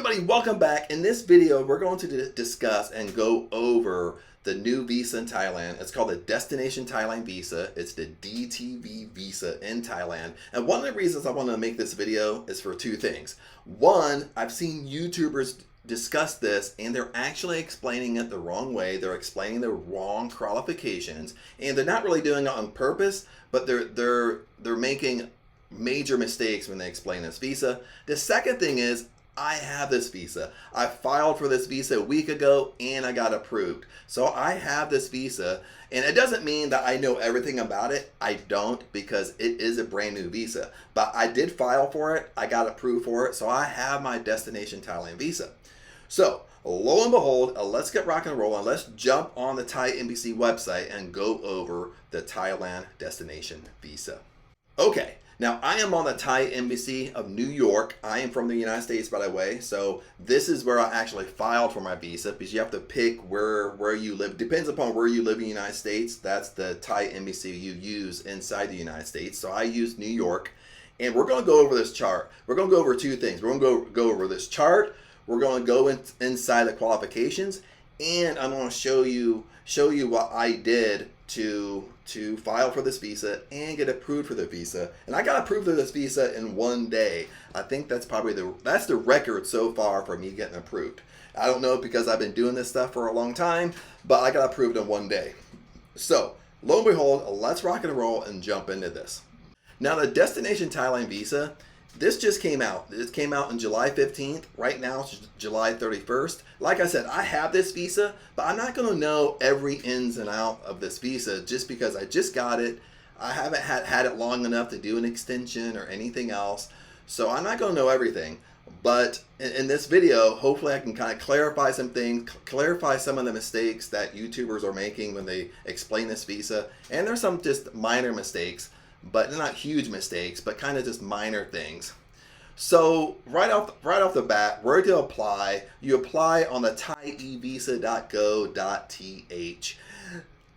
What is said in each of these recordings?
everybody, welcome back. In this video, we're going to discuss and go over the new visa in Thailand. It's called the Destination Thailand Visa. It's the DTV visa in Thailand. And one of the reasons I want to make this video is for two things. One, I've seen YouTubers discuss this and they're actually explaining it the wrong way. They're explaining the wrong qualifications, and they're not really doing it on purpose, but they're making major mistakes when they explain this visa. The second thing is, I have this visa. I filed for this visa a week ago and I got approved. So I have this visa, and it doesn't mean that I know everything about it. I don't, because it is a brand new visa. But I did file for it. I got approved for it. So I have my Destination Thailand visa. So lo and behold, let's get rock and roll and let's jump on the Thai embassy website and go over the Thailand Destination Visa. Okay. Now, I am on the Thai Embassy of New York. I am from the United States, by the way. So this is where I actually filed for my visa, because you have to pick where you live. Depends upon where you live in the United States. That's the Thai Embassy you use inside the United States. So I use New York. And we're going to go over this chart. We're going to go over two things. We're going to go over this chart. We're going to go inside the qualifications. And I'm going to show you what I did to file for this visa and get approved for the visa. And I got approved for this visa in one day. I think that's probably that's the record so far for me getting approved. I don't know, because I've been doing this stuff for a long time, but I got approved in one day. So lo and behold, let's rock and roll and jump into this. Now, the Destination Thailand Visa, this just came out. It came out on July 15th. Right now it's July 31st. Like I said, I have this visa, but I'm not going to know every ins and out of this visa just because I just got it. I haven't had it long enough to do an extension or anything else. So I'm not going to know everything. But in this video, hopefully I can kind of clarify some things, clarify some of the mistakes that YouTubers are making when they explain this visa. And there's some just minor mistakes, but they're not huge mistakes, but kind of just minor things. So right off the bat, where to apply? You apply on the thaievisa.go.th.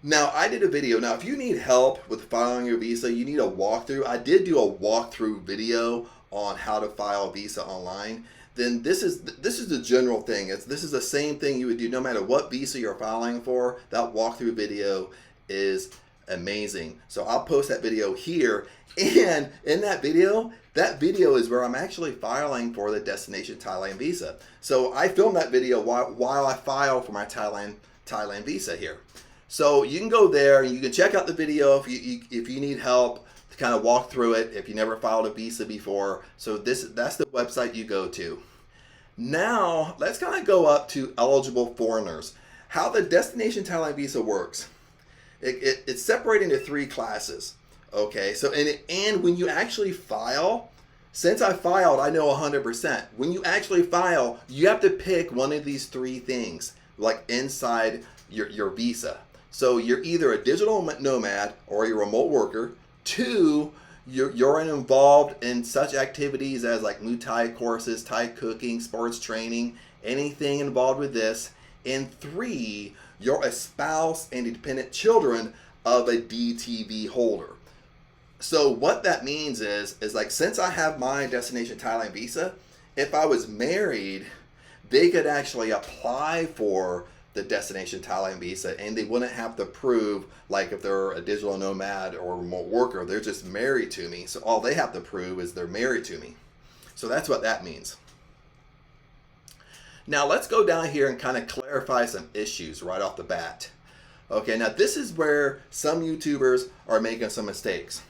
Now, I did a video. Now, if you need help with filing your visa, you need a walkthrough. I did do a walkthrough video on how to file a visa online. Then this is the general thing. This is the same thing you would do no matter what visa you're filing for. That walkthrough video is amazing. So I'll post that video here, and in that video is where I'm actually filing for the Destination Thailand Visa. So I filmed that video while I file for my Thailand visa here. So you can go there and you can check out the video if you need help to kind of walk through it if you never filed a visa before. So that's the website you go to. Now let's kind of go up to eligible foreigners. How the Destination Thailand Visa works. It's separated into three classes. Okay, so and when you actually file, since I filed, I know 100%. When you actually file, you have to pick one of these three things, like inside your visa. So you're either a digital nomad or a remote worker. Two, you're involved in such activities as like Muay Thai courses, Thai cooking, sports training, anything involved with this. And three, you're a spouse and dependent children of a DTV holder. So what that means is like, since I have my Destination Thailand Visa, if I was married, they could actually apply for the Destination Thailand Visa, and they wouldn't have to prove, like if they're a digital nomad or a remote worker, they're just married to me. So all they have to prove is they're married to me. So that's what that means. Now let's go down here and kind of clarify some issues right off the bat. Okay, now this is where some YouTubers are making some mistakes.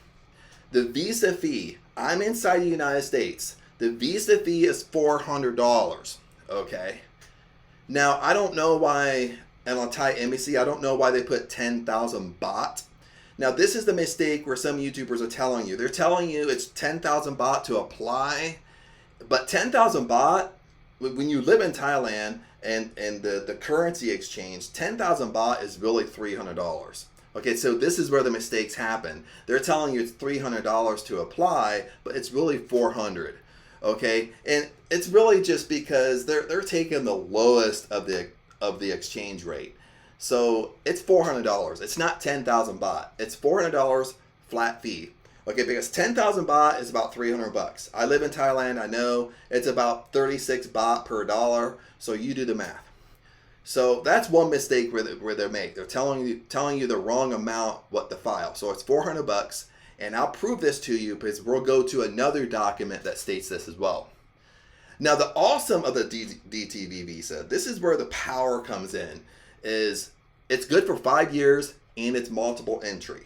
The visa fee, I'm inside the United States. The visa fee is $400, okay? Now, I don't know why, and on Thai Embassy, I don't know why they put 10,000 baht. Now, this is the mistake where some YouTubers are telling you. They're telling you it's 10,000 baht to apply, but 10,000 baht, when you live in Thailand and the currency exchange, 10,000 baht is really $300. Okay, so this is where the mistakes happen. They're telling you it's $300 to apply, but it's really $400. Okay, and it's really just because they're taking the lowest of the exchange rate. So it's $400. It's not 10,000 baht. It's $400 flat fee. Okay, because 10,000 baht is about 300 bucks. I live in Thailand. I know it's about 36 baht per dollar. So you do the math. So that's one mistake where they make. They're telling you the wrong amount what to file. So it's 400 bucks, and I'll prove this to you because we'll go to another document that states this as well. Now the awesome of the DTV visa, this is where the power comes in, is it's good for 5 years and it's multiple entry.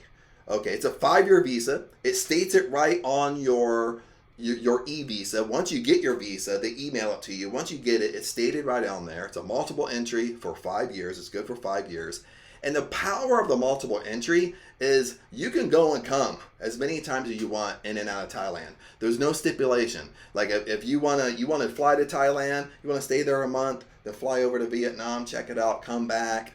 Okay, it's a 5-year visa. It states it right on your e-visa. Once you get your visa, they email it to you. Once you get it, it's stated right on there. It's a multiple entry for 5 years. It's good for 5 years. And the power of the multiple entry is you can go and come as many times as you want in and out of Thailand. There's no stipulation. Like if you want to fly to Thailand, you want to stay there a month, then fly over to Vietnam, check it out, come back.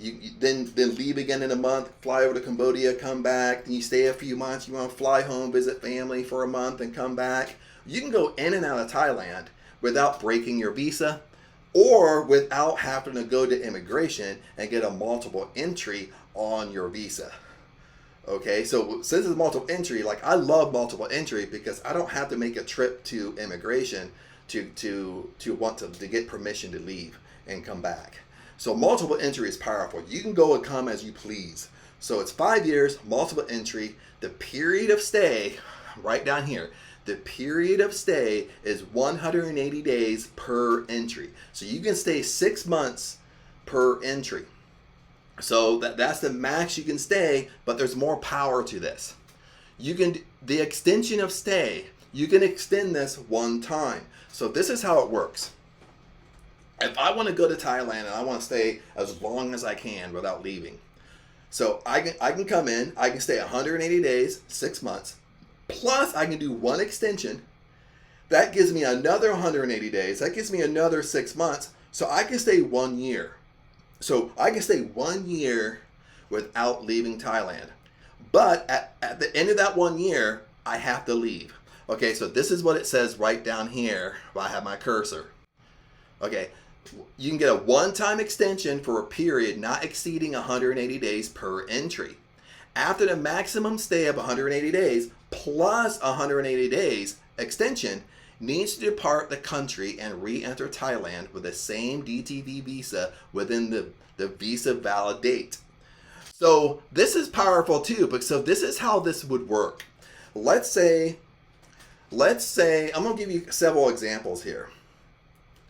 You then leave again in a month, fly over to Cambodia, come back, then you stay a few months, you want to fly home, visit family for a month and come back. You can go in and out of Thailand without breaking your visa or without having to go to immigration and get a multiple entry on your visa. Okay, so since it's multiple entry, like I love multiple entry because I don't have to make a trip to immigration to want to get permission to leave and come back. So multiple entry is powerful. You can go and come as you please. So it's 5 years, multiple entry. The period of stay, right down here, the period of stay is 180 days per entry. So you can stay 6 months per entry. So that's the max you can stay, but there's more power to this. The extension of stay, you can extend this one time. So this is how it works. If I want to go to Thailand and I want to stay as long as I can without leaving, so I can come in, I can stay 180 days, 6 months, plus I can do one extension. That gives me another 180 days. That gives me another 6 months. So I can stay 1 year. So I can stay 1 year without leaving Thailand. But at the end of that 1 year, I have to leave. Okay, so this is what it says right down here where I have my cursor. Okay. You can get a one-time extension for a period not exceeding 180 days per entry. After the maximum stay of 180 days plus 180 days extension, needs to depart the country and re-enter Thailand with the same DTV visa within the visa valid date. So this is powerful too, but so this is how this would work. Let's say I'm going to give you several examples here.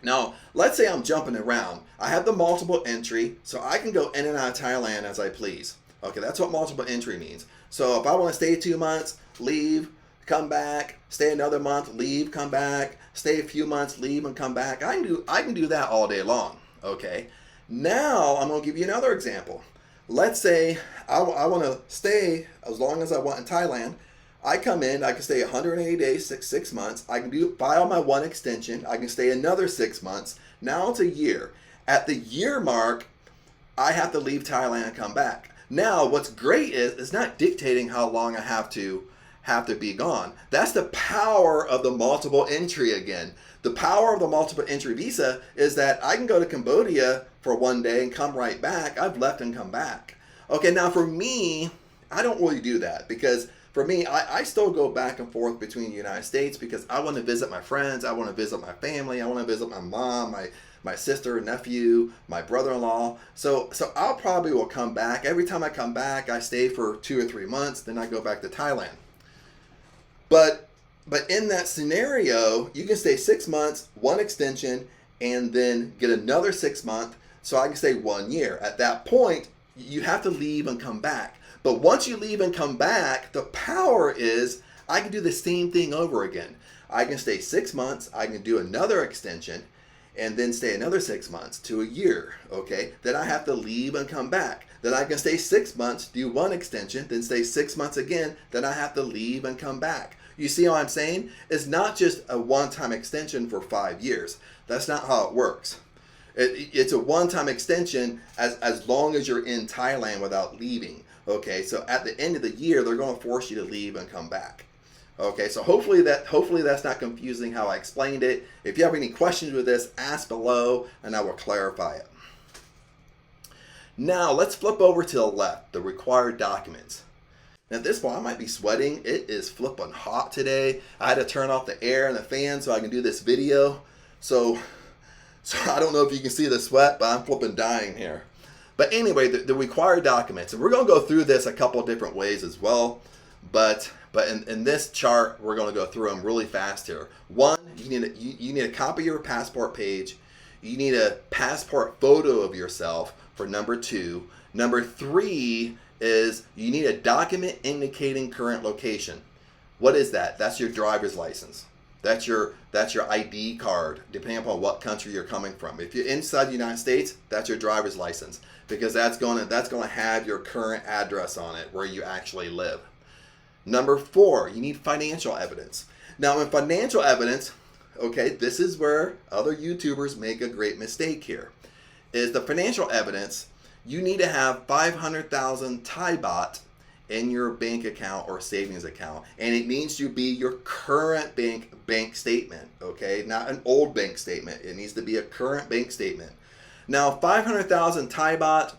Now, let's say I'm jumping around. I have the multiple entry, so I can go in and out of Thailand as I please. Okay, that's what multiple entry means. So if I want to stay 2 months, leave, come back, stay another month, leave, come back, stay a few months, leave, and come back. I can do that all day long. Okay. Now I'm going to give you another example. Let's say I want to stay as long as I want in Thailand. I come in, I can stay 180 days, 6 months. I can file my one extension. I can stay another 6 months. Now it's a year. At the year mark, I have to leave Thailand and come back. Now, what's great is it's not dictating how long I have to be gone. That's the power of the multiple entry again. The power of the multiple entry visa is that I can go to Cambodia for 1 day and come right back. I've left and come back. Okay, now for me, I don't really do that because for me, I still go back and forth between the United States because I want to visit my friends, I want to visit my family, I want to visit my mom, my sister, nephew, my brother-in-law. So I'll probably will come back. Every time I come back, I stay for 2 or 3 months, then I go back to Thailand. But in that scenario, you can stay 6 months, one extension, and then get another 6 months, so I can stay 1 year. At that point, you have to leave and come back. But once you leave and come back, the power is I can do the same thing over again. I can stay 6 months, I can do another extension, and then stay another 6 months to a year, okay? Then I have to leave and come back. Then I can stay 6 months, do one extension, then stay 6 months again, then I have to leave and come back. You see what I'm saying? It's not just a one-time extension for 5 years. That's not how it works. It's a one-time extension as long as you're in Thailand without leaving. Okay, so at the end of the year, they're going to force you to leave and come back. Okay, so hopefully that's not confusing how I explained it. If you have any questions with this, ask below and I will clarify it. Now let's flip over to the left, the required documents. At this point, I might be sweating. It is flipping hot today. I had to turn off the air and the fan so I can do this video. So I don't know if you can see the sweat, but I'm flipping dying here. But anyway, the required documents, and we're going to go through this a couple different ways as well. But in this chart, we're going to go through them really fast here. One, you need a copy of your passport page. You need a passport photo of yourself for number 2. Number 3 is you need a document indicating current location. What is that? That's your driver's license. That's your ID card, depending upon what country you're coming from. If you're inside the United States, that's your driver's license, because that's gonna have your current address on it where you actually live. Number 4, you need financial evidence. Now, in financial evidence, okay, this is where other YouTubers make a great mistake here. Is the financial evidence, you need to have 500,000 Thai baht in your bank account or savings account, and it needs to be your current bank statement, okay? Not an old bank statement. It needs to be a current bank statement. Now, 500,000 Thai baht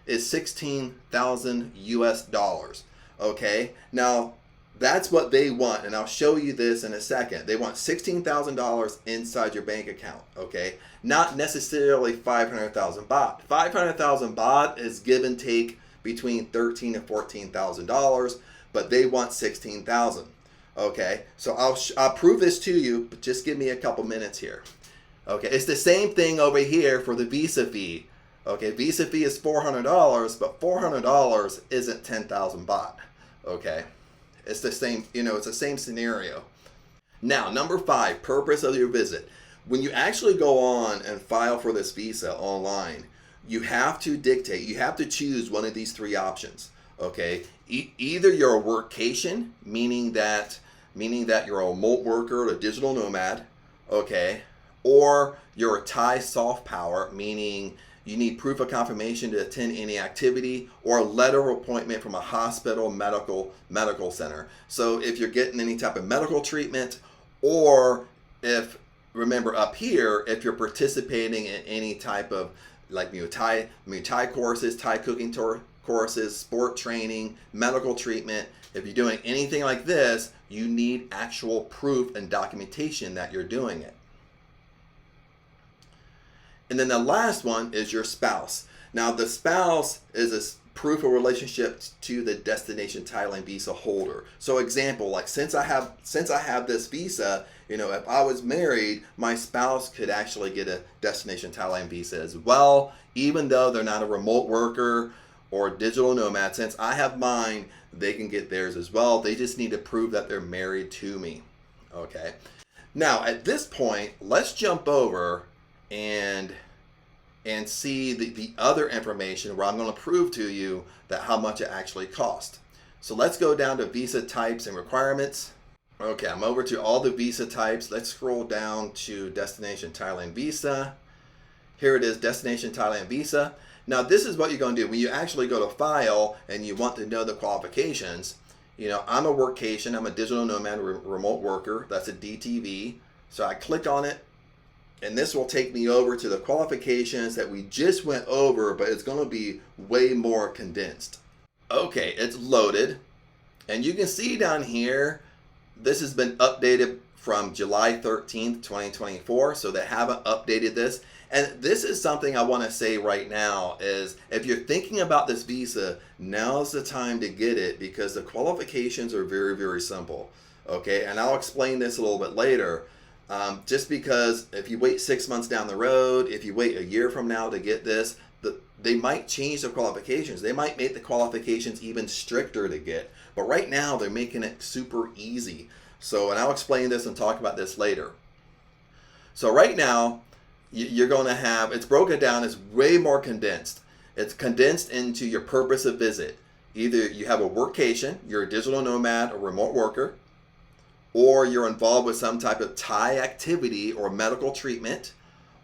is 16,000 US dollars, okay? Now, that's what they want, and I'll show you this in a second. They want $16,000 inside your bank account, okay? Not necessarily 500,000 baht. 500,000 baht is give and take between $13,000 and $14,000, but they want 16,000. Okay, so I'll prove this to you, but just give me a couple minutes here. Okay, it's the same thing over here for the visa fee. Okay, visa fee is $400, but $400 isn't 10,000 baht. Okay, it's the same. It's the same scenario. Now, number 5, purpose of your visit. When you actually go on and file for this visa online, you have to choose one of these 3 options, okay? Either you're a workcation, meaning that you're a remote worker or a digital nomad, okay? Or you're a Thai soft power, meaning you need proof of confirmation to attend any activity, or a letter of appointment from a hospital, medical center. So if you're getting any type of medical treatment, or remember up here, if you're participating in any type of like Muay Thai courses, Thai cooking courses, sport training, medical treatment. If you're doing anything like this, you need actual proof and documentation that you're doing it. And then the last one is your spouse. Now, the spouse is a proof of relationship to the Destination Thailand Visa holder. So example, like since I have this visa, if I was married, my spouse could actually get a Destination Thailand Visa as well, even though they're not a remote worker or digital nomad. Since I have mine, they can get theirs as well. They just need to prove that they're married to me. Okay. Now, at this point, let's jump over and see the other information where I'm going to prove to you that how much it actually costs. So let's go down to visa types and requirements. Okay, I'm over to all the visa types. Let's scroll down to Destination Thailand Visa. Here it is, Destination Thailand Visa. Now this is what you're going to do when you actually go to file and you want to know the qualifications. I'm a workcation, I'm a digital nomad remote worker. That's a DTV. So I click on it, and this will take me over to the qualifications that we just went over, but it's going to be way more condensed. Okay, it's loaded, and you can see down here, this has been updated from July 13th, 2024, so they haven't updated this. And this is something I want to say right now is if you're thinking about this visa, now's the time to get it, because the qualifications are very, very simple. Okay, and I'll explain this a little bit later. Just because if you wait 6 months down the road, if you wait a year from now to get this, they might change the qualifications. They might make the qualifications even stricter to get. But right now, they're making it super easy. So, and I'll explain this and talk about this later. So right now, you're going to have, it's broken down, it's way more condensed. It's condensed into your purpose of visit. Either you have a workcation, you're a digital nomad or remote worker, or you're involved with some type of Thai activity or medical treatment,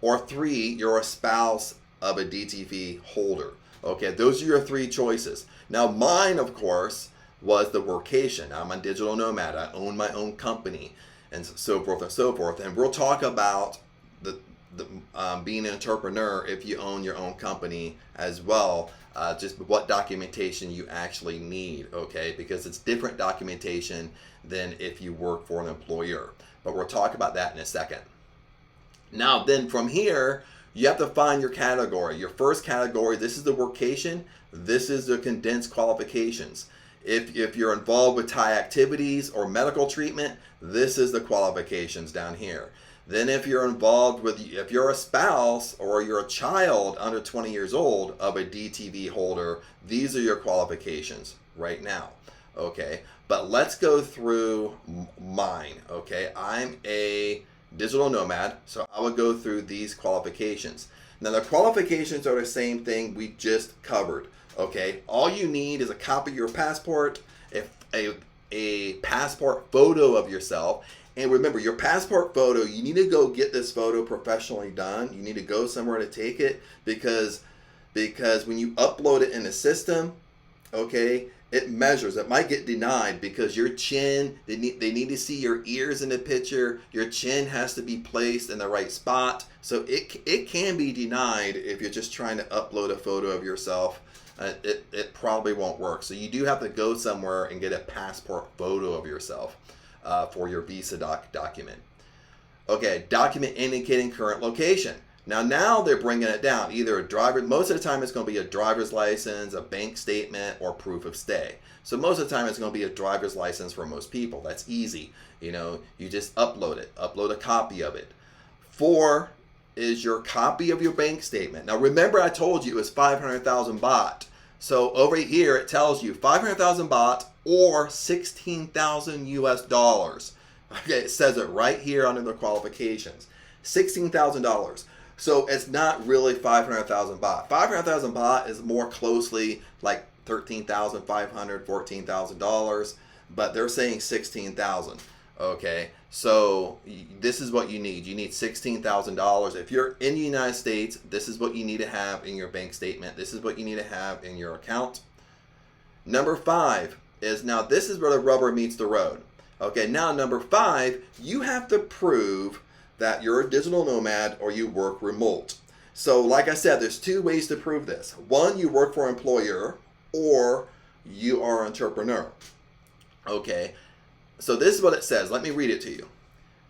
or 3, you're a spouse of a DTV holder. Okay, those are your 3 choices. Now mine, of course, was the workation. I'm a digital nomad. I own my own company, and so forth and so forth. And we'll talk about being an entrepreneur if you own your own company as well. Just what documentation you actually need, okay? Because it's different documentation than if you work for an employer. But we'll talk about that in a second. Now, then from here, you have to find your category. Your first category, this is the workation. This is the condensed qualifications. If you're involved with Thai activities or medical treatment, this is the qualifications down here. Then if you're involved with, if you're a spouse or you're a child under 20 years old of a DTV holder, these are your qualifications right now, okay? But let's go through mine, okay? I'm a digital nomad, so I would go through these qualifications. Now the qualifications are the same thing we just covered, okay? All you need is a copy of your passport, a passport photo of yourself. And remember, your passport photo, you need to go get this photo professionally done. You need to go somewhere to take it because when you upload it in the system, okay, it measures. It might get denied because your chin, they need to see your ears in the picture. Your chin has to be placed in the right spot. So it can be denied if you're just trying to upload a photo of yourself. It probably won't work. So you do have to go somewhere and get a passport photo of yourself. For your visa document. Okay, document indicating current location. Now they're bringing it down. Either a driver, most of the time it's going to be a driver's license, a bank statement, or proof of stay. So most of the time it's going to be a driver's license for most people. That's easy. You know, you just upload it. Upload a copy of it. 4 is your copy of your bank statement. Now remember I told you it was 500,000 baht. So over here it tells you 500,000 baht or 16,000 US dollars. Okay, it says it right here under the qualifications. $16,000. So it's not really 500,000 baht. 500,000 baht is more closely like $13,500, $14,000, but they're saying 16,000. Okay, so this is what you need. You need $16,000. If you're in the United States, this is what you need to have in your bank statement. This is what you need to have in your account. Number 5 is, now this is where the rubber meets the road. Okay, now number 5, you have to prove that you're a digital nomad or you work remote. So like I said, there's 2 ways to prove this. 1, you work for an employer, or you are an entrepreneur. Okay. So this is what it says. Let me read it to you.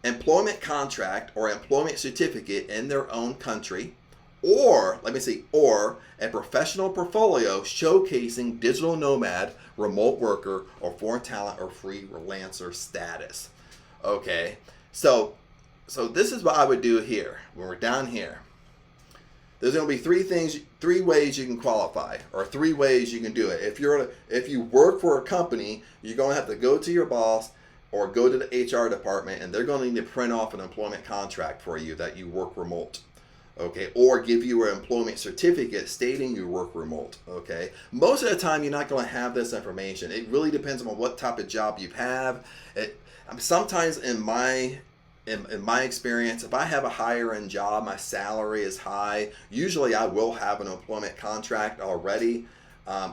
Employment contract or employment certificate in their own country, or, let me see, or a professional portfolio showcasing digital nomad, remote worker, or foreign talent or freelancer status. Okay, so this is what I would do here. When we're down here, there's going to be 3 ways you can qualify, or 3 ways you can do it. If you work for a company, you're going to have to go to your boss or go to the HR department, and they're going to need to print off an employment contract for you that you work remote. Okay, or give you an employment certificate stating you work remote. Okay, most of the time you're not going to have this information. It really depends on what type of job you have. Sometimes in my experience, if I have a higher end job, my salary is high, usually I will have an employment contract already,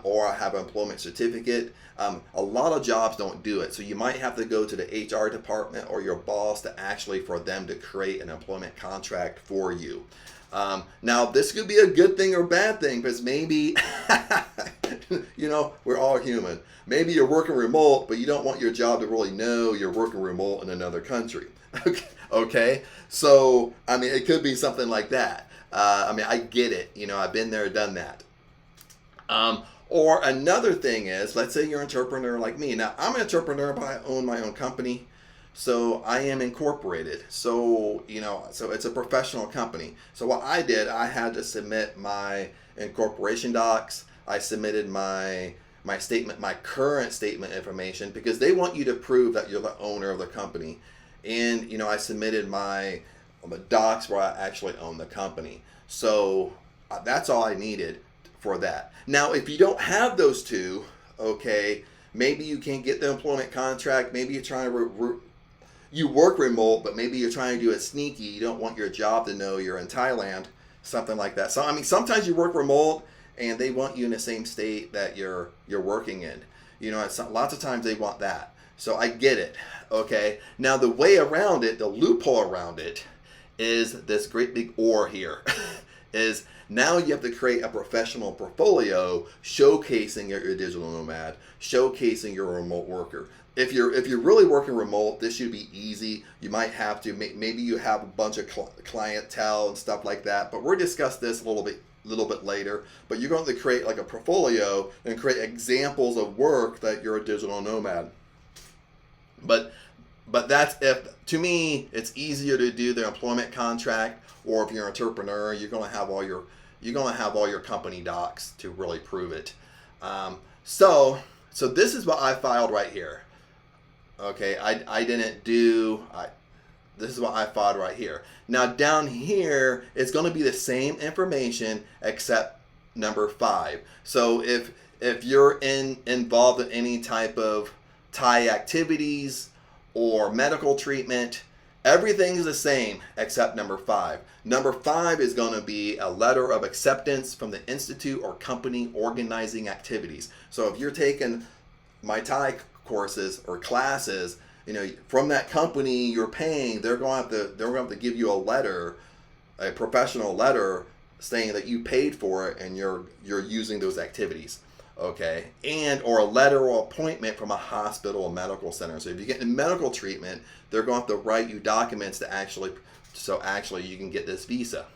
or I have an employment certificate. A lot of jobs don't do it, so you might have to go to the HR department or your boss for them to create an employment contract for you. Now this could be a good thing or bad thing, because maybe you know, we're all human. Maybe you're working remote, but you don't want your job to really know you're working remote in another country. Okay, so I mean, it could be something like that. I mean, I get it. You know, I've been there, done that. Or another thing is, let's say you're an entrepreneur like me. Now, I'm an entrepreneur, but I own my own company. So I am incorporated. So, you know, so it's a professional company. So what I did, I had to submit my incorporation docs. I submitted my statement, my current statement information, because they want you to prove that you're the owner of the company. And, you know, I submitted my docs where I actually own the company. So that's all I needed for that. Now, if you don't have those 2, okay, maybe you can't get the employment contract. Maybe you're trying to, you work remote, but maybe you're trying to do it sneaky. You don't want your job to know you're in Thailand, something like that. So, I mean, sometimes you work remote and they want you in the same state that you're working in. You know, lots of times they want that. So I get it, okay? Now, the way around it, the loophole around it, is this great big or here. Is now you have to create a professional portfolio showcasing your digital nomad, showcasing your remote worker. If you're really working remote, this should be easy. You might have to maybe you have a bunch of clientele and stuff like that, but we'll discuss this a little bit later. But you're going to create like a portfolio and create examples of work that you're a digital nomad. But that's if, to me, it's easier to do the employment contract, or if you're an entrepreneur, you're going to have all your company docs to really prove it. So this is what I filed right here. Okay, this is what I filed right here. Now down here, it's going to be the same information except number 5. So if you're involved in any type of Thai activities or medical treatment, everything is the same except number 5. Number 5 is going to be a letter of acceptance from the institute or company organizing activities. So if you're taking my Thai courses or classes, from that company you're paying, they're going to have to give you a letter, a professional letter saying that you paid for it and you're using those activities. Okay, or a letter or appointment from a hospital or medical center. So if you get in medical treatment, they're going to have to write you documents to actually you can get this visa.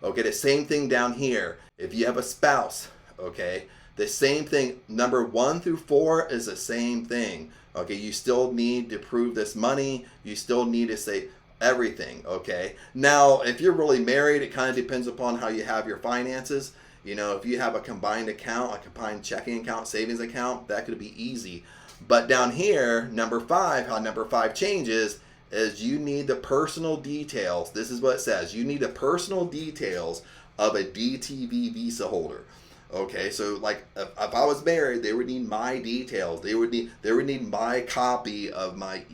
Okay, the same thing down here. If you have a spouse, okay, the same thing. Number 1 through 4 is the same thing. Okay, you still need to prove this money. You still need to say everything. Okay, now if you're really married, it kind of depends upon how you have your finances. If you have a combined account, a combined checking account, savings account, that could be easy. But down here, number 5, how number 5 changes is you need the personal details. This is what it says. You need the personal details of a DTV visa holder. Okay, so like if I was married, they would need my details. They would need my copy of my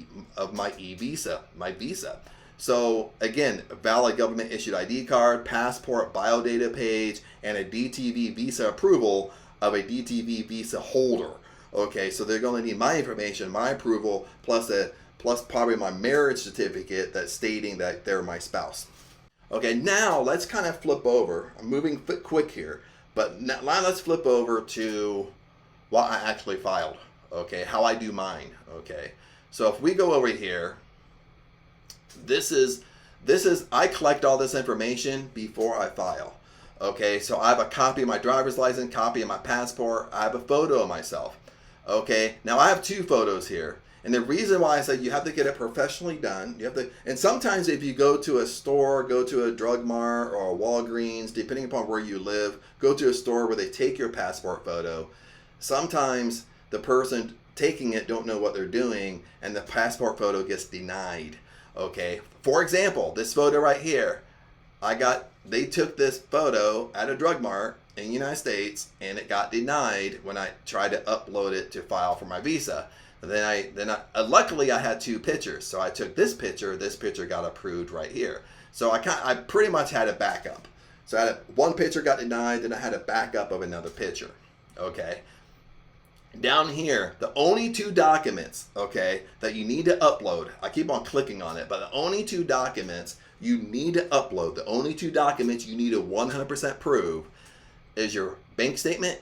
e-visa, my visa. So again, a valid government issued ID card, passport, biodata page, and a DTV visa approval of a DTV visa holder. Okay, so they're going to need my information, my approval, plus probably my marriage certificate that's stating that they're my spouse. Okay, now let's kind of flip over. I'm moving quick here, but now let's flip over to what I actually filed. Okay, how I do mine. Okay, so if we go over here, this is I collect all this information before I file. Okay, so I have a copy of my driver's license, copy of my passport, I have a photo of myself. Okay, now I have 2 photos here. And the reason why I said you have to get it professionally done, and sometimes if you go to a store, go to a drug mart or a Walgreens, depending upon where you live, go to a store where they take your passport photo, sometimes the person taking it don't know what they're doing and the passport photo gets denied. Okay, for example, this photo right here, they took this photo at a drug mart in the United States and it got denied when I tried to upload it to file for my visa. Luckily I had 2 pictures, so I took this picture got approved right here. So I pretty much had a backup. So I had one picture got denied, then I had a backup of another picture. Okay. Down here, the only 2 documents, okay, that you need to upload, I keep on clicking on it, but the only 2 documents you need to upload, the only 2 documents you need to 100% prove is your bank statement,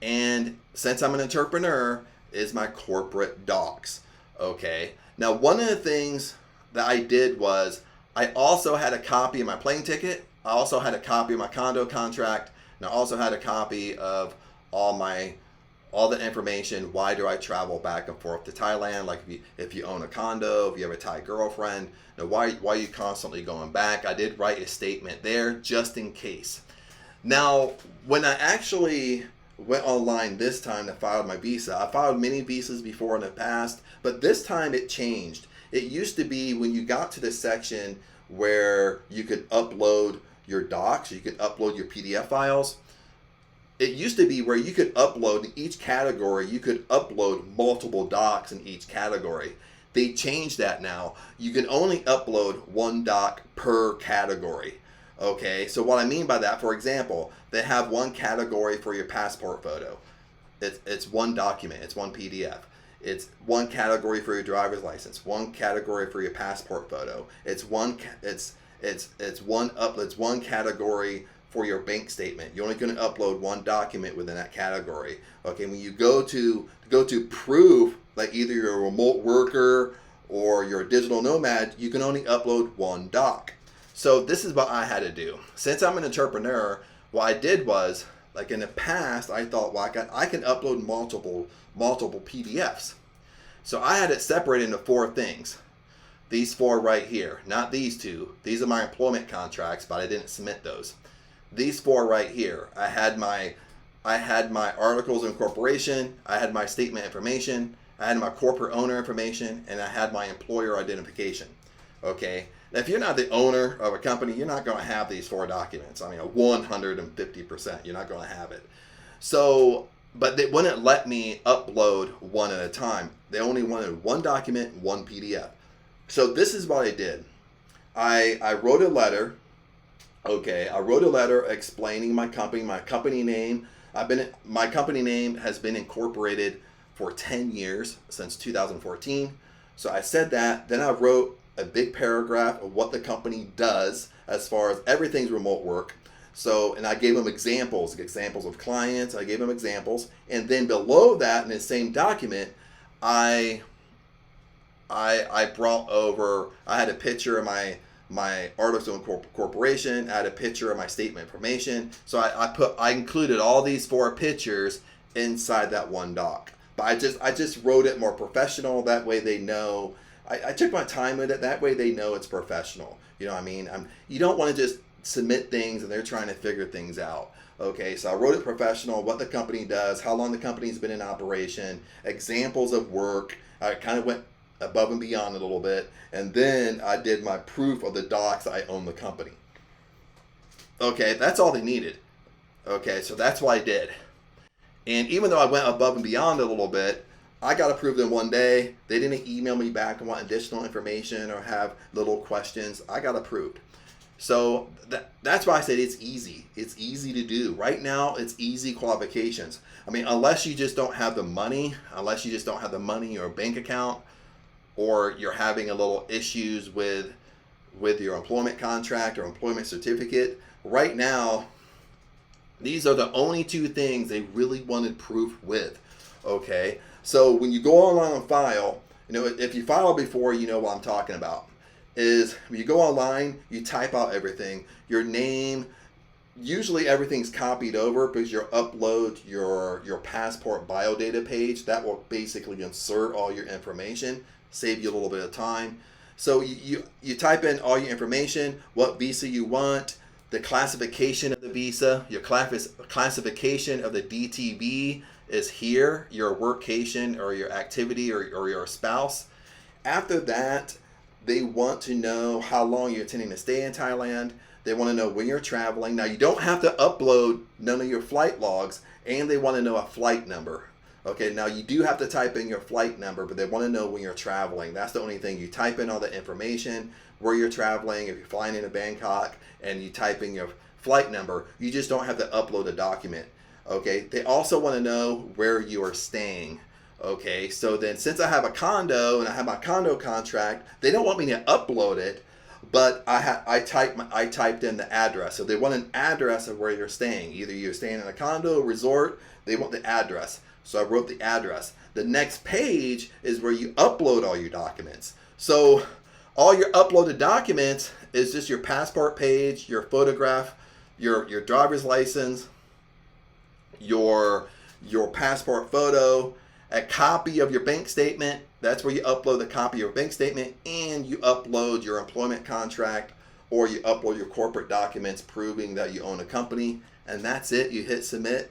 and since I'm an entrepreneur, is my corporate docs. Okay, now one of the things that I did was I also had a copy of my plane ticket, I also had a copy of my condo contract, and I also had a copy of all the information. Why do I travel back and forth to Thailand? Like if you own a condo, if you have a Thai girlfriend, why are you constantly going back? I did write a statement there just in case. Now, when I actually went online this time to file my visa, I filed many visas before in the past, but this time it changed. It used to be when you got to the section where you could upload your docs, you could upload your PDF files. It used to be where you could upload in each category, you could upload multiple docs in each category. They changed that now. You can only upload 1 doc per category. Okay, so what I mean by that, for example, they have 1 category for your passport photo. It's 1 document, it's 1 PDF. It's 1 category for your driver's license, 1 category for your passport photo. It's It's one category for your bank statement. You're only going to upload one document within that category. Okay, when you go to proof, like either you're a remote worker or you're a digital nomad, you can only upload one doc. So this is what I had to do. Since I'm an entrepreneur, what I did was, like in the past, I thought, well, I can upload multiple PDFs. So I had it separated into 4 things. These 4 right here, not these 2. These are my employment contracts, but I didn't submit those. These 4 right here, I had my articles of incorporation, I had my statement information, I had my corporate owner information, and I had my employer identification. Okay, now if you're not the owner of a company, you're not going to have these 4 documents. I mean, 150%, you're not going to have it. So, but they wouldn't let me upload one at a time. They only wanted one document, one PDF. So this is what I did. I wrote a letter. Okay, I wrote a letter explaining my company. My company name has been incorporated for 10 years, since 2014. So I said that. Then I wrote a big paragraph of what the company does as far as everything's remote work. So, and I gave them examples of clients. I gave them examples, and then below that in the same document, I brought over. I had a picture of my articles of incorporation. I had a picture of my statement information. So I included all these 4 pictures inside that one doc. But I just wrote it more professional. That way they know. I took my time with it. That way they know it's professional. You know what I mean? You don't want to just submit things and they're trying to figure things out. Okay, so I wrote it professional, what the company does, how long the company's been in operation, examples of work. I kind of went above and beyond a little bit, and then I did my proof of the docs I own the company. Okay, that's all they needed. Okay, so that's what I did. And even though I went above and beyond a little bit, I got approved in one day. They didn't email me back and want additional information or have little questions. I got approved. So that's why I said it's easy. It's easy to do. Right now, it's easy qualifications. I mean, unless you just don't have the money, or bank account, or you're having a little issues with your employment contract or employment certificate. Right now, these are the only 2 things they really wanted proof with. Okay, so when you go online and file, if you filed before, you know what I'm talking about. Is when you go online, you type out everything, your name. Usually everything's copied over because you upload your passport biodata page. That will basically insert all your information, save you a little bit of time. So you type in all your information, what visa you want, the classification of the visa, your classification of the DTV is here, your workcation or your activity or your spouse. After that, they want to know how long you're intending to stay in Thailand. They want to know when you're traveling. Now, you don't have to upload none of your flight logs, and they want to know a flight number. Okay, now you do have to type in your flight number, but they want to know when you're traveling. That's the only thing. You type in all the information, where you're traveling, if you're flying into Bangkok, and you type in your flight number. You just don't have to upload a document. Okay, they also want to know where you are staying. Okay, so then since I have a condo and I have my condo contract, they don't want me to upload it, but I typed in the address. So they want an address of where you're staying. Either you're staying in a condo, resort, they want the address. So I wrote the address. The next page is where you upload all your documents. So all your uploaded documents is just your passport page, your photograph, your driver's license, your passport photo, a copy of your bank statement. That's where you upload the copy of your bank statement, and you upload your employment contract, or you upload your corporate documents proving that you own a company, and that's it. You hit submit,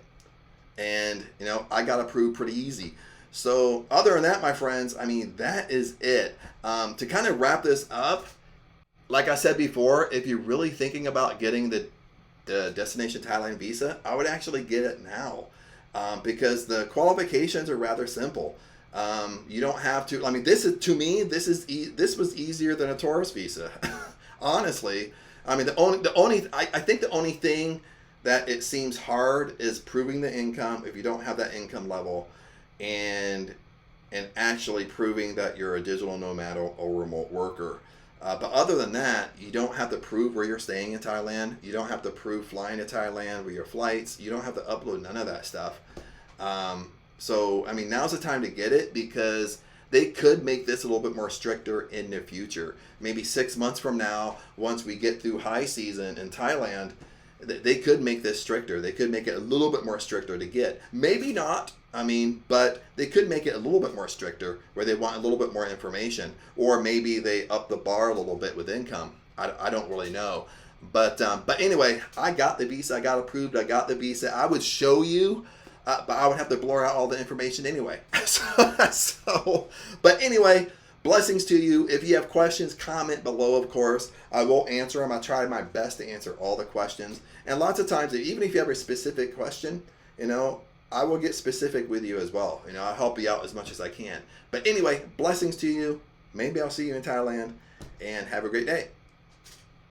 and I got approved pretty easy. So other than that, my friends, I mean, that is it. To kind of wrap this up, like I said before, if you're really thinking about getting the Destination Thailand Visa, I would actually get it now. Because the qualifications are rather simple. You don't have to. I mean, this was easier than a tourist visa. Honestly, I mean, I think the only thing that it seems hard is proving the income if you don't have that income level, and actually proving that you're a digital nomad or remote worker. But other than that, you don't have to prove where you're staying in Thailand. You don't have to prove flying to Thailand with your flights. You don't have to upload none of that stuff. So, I mean, now's the time to get it, because they could make this a little bit more stricter in the future. Maybe 6 months from now, once we get through high season in Thailand, they could make this stricter. They could make it a little bit more stricter to get. Maybe not, I mean, but they could make it a little bit more stricter where they want a little bit more information. Or maybe they up the bar a little bit with income. I don't really know. But anyway, I got the visa. I got approved. I got the visa. I would show you. But I would have to blur out all the information anyway. But anyway, blessings to you. If you have questions, comment below, of course. I will answer them. I try my best to answer all the questions. And lots of times, even if you have a specific question, I will get specific with you as well. I'll help you out as much as I can. But anyway, blessings to you. Maybe I'll see you in Thailand, and have a great day.